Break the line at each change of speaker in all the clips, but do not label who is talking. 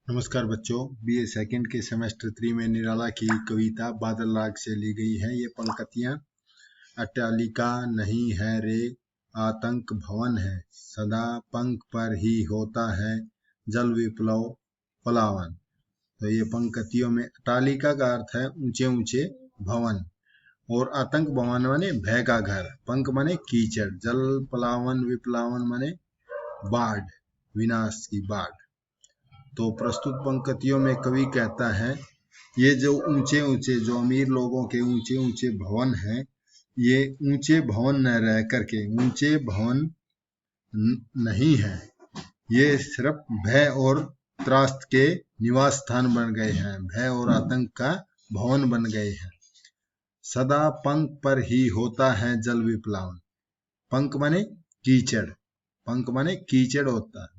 नमस्कार बच्चों, BA second के सेमेस्टर 3 में निराला की कविता बादल राग से ली गई है। ये पंक्तियां: अट्टालिका नहीं है रे, आतंक भवन है, सदा पंख पर ही होता है, जल विप्लव पलावन। तो ये पंक्तियों में अट्टालिका का अर्थ है ऊंचे ऊंचे भवन, और आतंक भवन माने भय का घर, पंख माने कीचड़, जल पलावन विप्लावन माने बाढ़, विनाश की बाढ़। तो प्रस्तुत पंक्तियों में कवि कहता है ये जो ऊंचे ऊंचे, जो अमीर लोगों के ऊंचे ऊंचे भवन हैं, ये ऊंचे भवन न रह करके ऊंचे भवन नहीं है, ये सिर्फ भय और त्रास्त के निवास स्थान बन गए हैं, भय और आतंक का भवन बन गए हैं। सदा पंख पर ही होता है जल विप्लावन। पंख माने कीचड़, पंख माने कीचड़ होता है,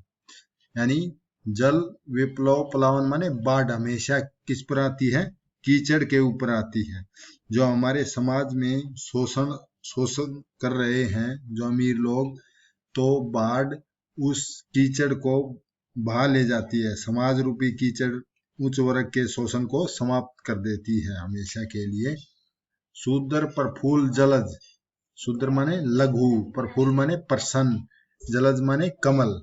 यानी जल विप्लव पलावन माने बाढ़ हमेशा किस पर आती है? कीचड़ के ऊपर आती है। जो हमारे समाज में शोषण कर रहे हैं जो अमीर लोग, तो बाढ़ उस कीचड़ को बहा ले जाती है। समाज रूपी कीचड़ उच्च वर्ग के शोषण को समाप्त कर देती है हमेशा के लिए। शूद्र प्रफुल्ल जलज, शूद्र माने लघु, प्रफुल्ल माने प्रसन्न, जलज माने कमल।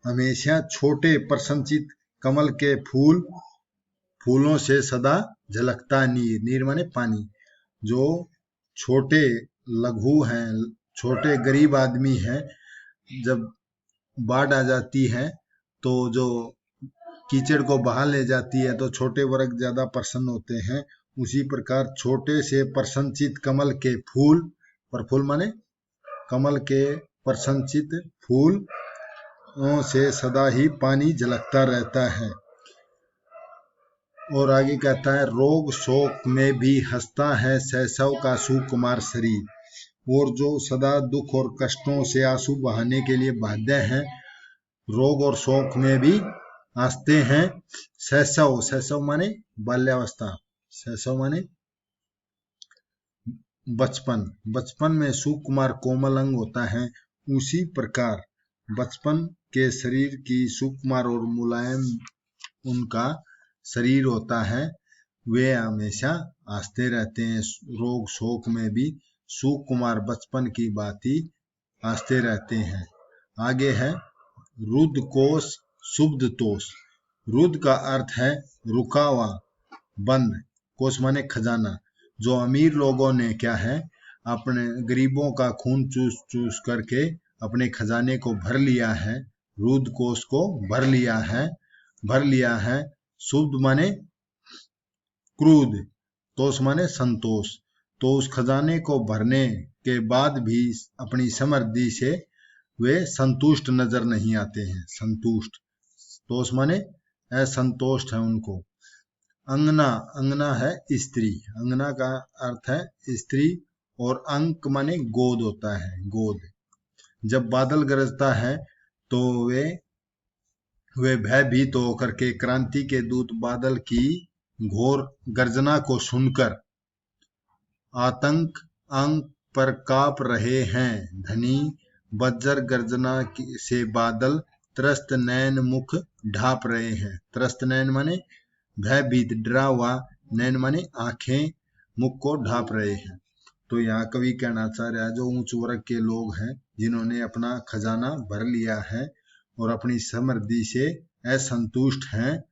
हमेशा छोटे प्रसन्नचित कमल के फूलों से सदा झलकता नीर, नीर माने पानी। जो छोटे लघु हैं, छोटे गरीब आदमी हैं, जब बाढ़ आ जाती है तो जो कीचड़ को बहा ले जाती है तो छोटे वर्ग ज्यादा प्रसन्न होते हैं। उसी प्रकार छोटे से प्रसन्नचित कमल के फूल, प्रफुल्ल माने कमल के प्रसन्नचित फूल से सदा ही पानी झलकता रहता है। और आगे कहता है रोग शोक में भी हंसता है शैशव का सुकुमार शरीर। और जो सदा दुख और कष्टों से आंसू बहाने के लिए बाध्य हैं, रोग और शोक में भी हंसते हैं। शैशव, शैशव माने बाल्यावस्था, शैशव माने बचपन, बचपन में सुकुमार कोमल अंग होता है। उसी प्रकार बचपन के शरीर की सुकुमार और मुलायम उनका शरीर होता है, वे हमेशा हंसते रहते हैं। रोग शोक में भी सुकुमार बचपन की बाती हंसते रहते हैं। आगे है रुद्ध कोश शुद्ध तोष। रुद्ध का अर्थ है रुका हुआ, बंद, कोश माने खजाना। जो अमीर लोगों ने क्या है, अपने गरीबों का खून चूस चूस करके अपने खजाने को भर लिया है, रुद्ध कोष को भर लिया है। शुद्ध माने क्रोध, तोष माने संतोष। तो उस खजाने को भरने के बाद भी अपनी समृद्धि से वे संतुष्ट नजर नहीं आते हैं। संतुष्ट, तोष माने असंतोष है उनको। अंगना, अंगना है स्त्री, अंगना का अर्थ है स्त्री, और अंक माने गोद होता है, गोद। जब बादल गरजता है तो वे भयभीत होकर के क्रांति के दूत बादल की घोर गर्जना को सुनकर आतंक अंक पर काप रहे हैं। धनी वज्र गर्जना से बादल त्रस्त नैन मुख ढाप रहे हैं। त्रस्त नैन माने भयभीत, डरा हुआ, नैन माने आंखें, मुख को ढाप रहे हैं। तो यहाँ कवि कहना चाह रहा है जो उच्च वर्ग के लोग हैं, जिन्होंने अपना खजाना भर लिया है और अपनी समृद्धि से असंतुष्ट हैं,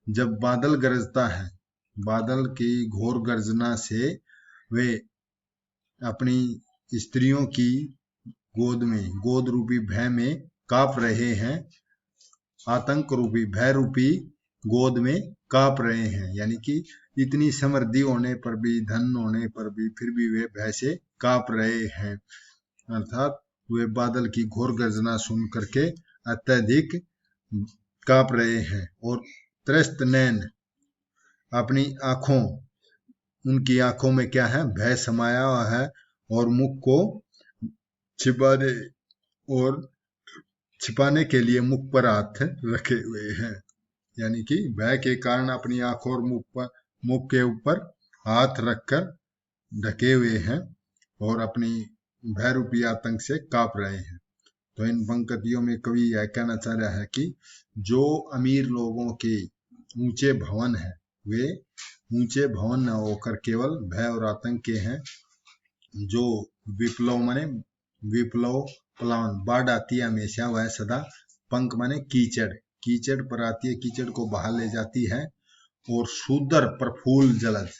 जब बादल गरजता है, बादल की घोर गर्जना से वे अपनी स्त्रियों की गोद में, गोद रूपी भय में कांप रहे हैं। आतंक रूपी, भय रूपी गोद में कांप रहे हैं, यानी कि इतनी समृद्धि होने पर भी, धन होने पर भी, फिर भी वे भय से कांप रहे हैं। अर्थात वे बादल की घोर गर्जना सुन करके अत्यधिक कांप रहे हैं। और त्रस्त नैन, अपनी आंखों, उनकी आंखों में क्या है? भय समाया हुआ है, और मुख को छिपाने के लिए मुख पर हाथ रखे हुए हैं, यानी कि भय के कारण अपनी आंखों और मुख के ऊपर हाथ रखकर ढके हुए हैं और अपनी भय रूपी आतंक से कांप रहे हैं। तो इन पंक्तियों में कवि यह कहना चाह रहा है कि जो अमीर लोगों के ऊंचे भवन है वे ऊंचे भवन न होकर केवल भय और आतंक के हैं। जो विप्लव माने विप्लव प्लान बाढ़ आती है हमेशा, वह सदा पंख माने कीचड़, कीचड़ पर आती है, कीचड़ को बहा ले जाती है। और सुंदर प्रफुल्ल जलज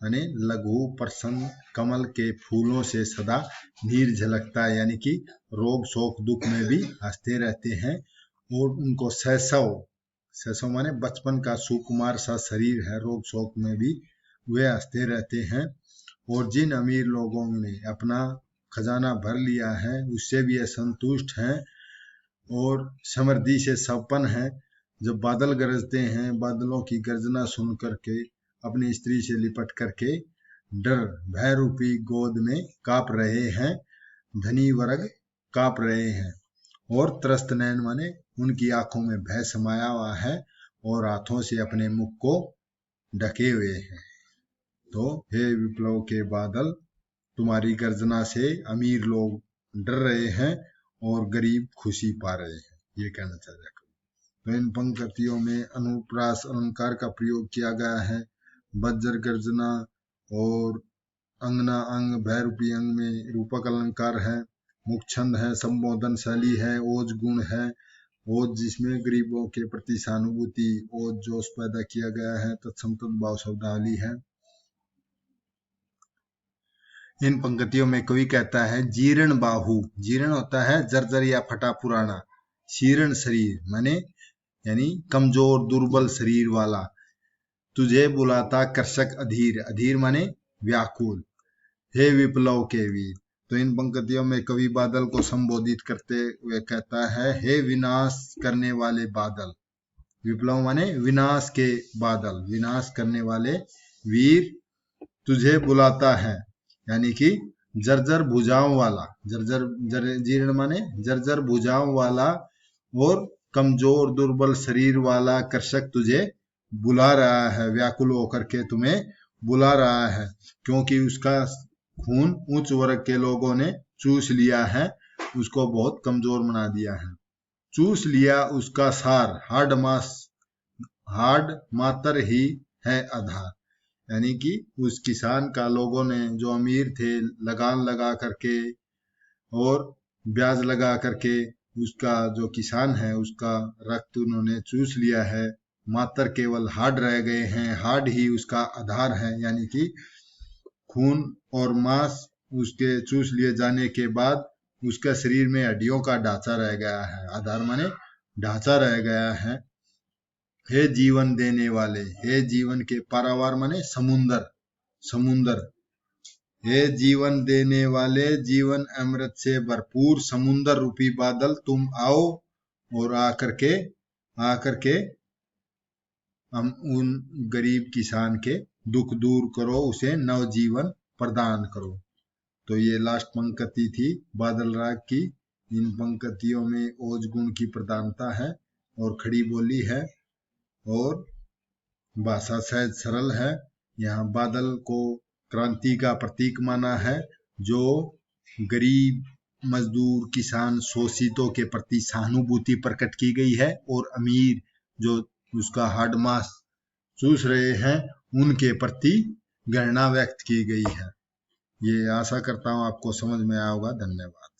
यानी लघु प्रसन्न कमल के फूलों से सदा नीर झलकता है, यानी कि रोग शोक दुख में भी हंसते रहते हैं। और उनको शैशव माने बचपन का सुकुमार सा शरीर है, रोग शोक में भी वे हंसते रहते हैं। और जिन अमीर लोगों ने अपना खजाना भर लिया है उससे भी असंतुष्ट हैं और समृद्धि से संपन्न हैं। जब बादल गरजते हैं, बादलों की गर्जना सुन करके अपनी स्त्री से लिपट करके डर भय रूपी गोद में कांप रहे हैं, धनी वर्ग कांप रहे हैं। और त्रस्त नयन माने उनकी आंखों में भय समाया हुआ है और हाथों से अपने मुख को ढके हुए हैं। तो हे विप्लव के बादल, तुम्हारी गर्जना से अमीर लोग डर रहे हैं और गरीब खुशी पा रहे हैं, ये कहना चाह रहा है। तो इन पंक्तियों में अनुप्रास अलंकार का प्रयोग किया गया है। वज्र गर्जना और अंगना अंग भैरूपी अंग में रूपक अलंकार है। मुख्य छंद है, संबोधन शैली है, ओज गुण है, ओज जिसमें गरीबों के प्रति सहानुभूति ओज जोश पैदा किया गया है, तत्सम भाव शब्दावली है। इन पंक्तियों में कवि कहता है जीर्ण बाहु, जीर्ण होता है जर्जर या फटा पुराना, शीर्ण शरीर माने यानी कमजोर दुर्बल शरीर वाला, तुझे बुलाता कर्षक अधीर, अधीर माने व्याकुल, हे विप्लव के वीर। तो इन पंक्तियों में कवि बादल को संबोधित करते हुए कहता है हे विनाश करने वाले बादल, विप्लव माने विनाश के बादल, विनाश करने वाले वीर तुझे बुलाता है, यानी कि जर्जर भुजाओं वाला, जीर्ण माने जर्जर भुजाओं वाला और कमजोर दुर्बल शरीर वाला कर्षक तुझे बुला रहा है, व्याकुल होकर के तुम्हें बुला रहा है, क्योंकि उसका खून उच्च वर्ग के लोगों ने चूस लिया है, उसको बहुत कमजोर बना दिया है। चूस लिया उसका सार, हार्ड मातर ही है आधार, यानी कि उस किसान का लोगों ने, जो अमीर थे, लगान लगा करके और ब्याज लगा करके उसका जो किसान है उसका रक्त उन्होंने चूस लिया है, मात्र केवल हाड रह गए हैं, हाड ही उसका आधार है, यानी कि खून और मांस उसके चूस लिए जाने के बाद उसका शरीर में हड्डियों का ढांचा रह गया है, आधार माने ढांचा रह गया है। हे जीवन देने वाले, हे जीवन के पारावार माने समुंदर, हे जीवन देने वाले, जीवन अमृत से भरपूर समुंदर रूपी बादल तुम आओ और आकर के हम उन गरीब किसान के दुख दूर करो, उसे नवजीवन प्रदान करो। तो ये लास्ट पंक्ति थी बादल राग की। इन पंक्तियों में ओज गुण की प्रधानता है और खड़ी बोली है और भाषा सहज सरल है। यहाँ बादल को क्रांति का प्रतीक माना है, जो गरीब मजदूर किसान शोषितों के प्रति सहानुभूति प्रकट की गई है और अमीर जो उसका हाड मास चूस रहे हैं उनके प्रति घृणा व्यक्त की गई है। ये आशा करता हूँ आपको समझ में आया होगा। धन्यवाद।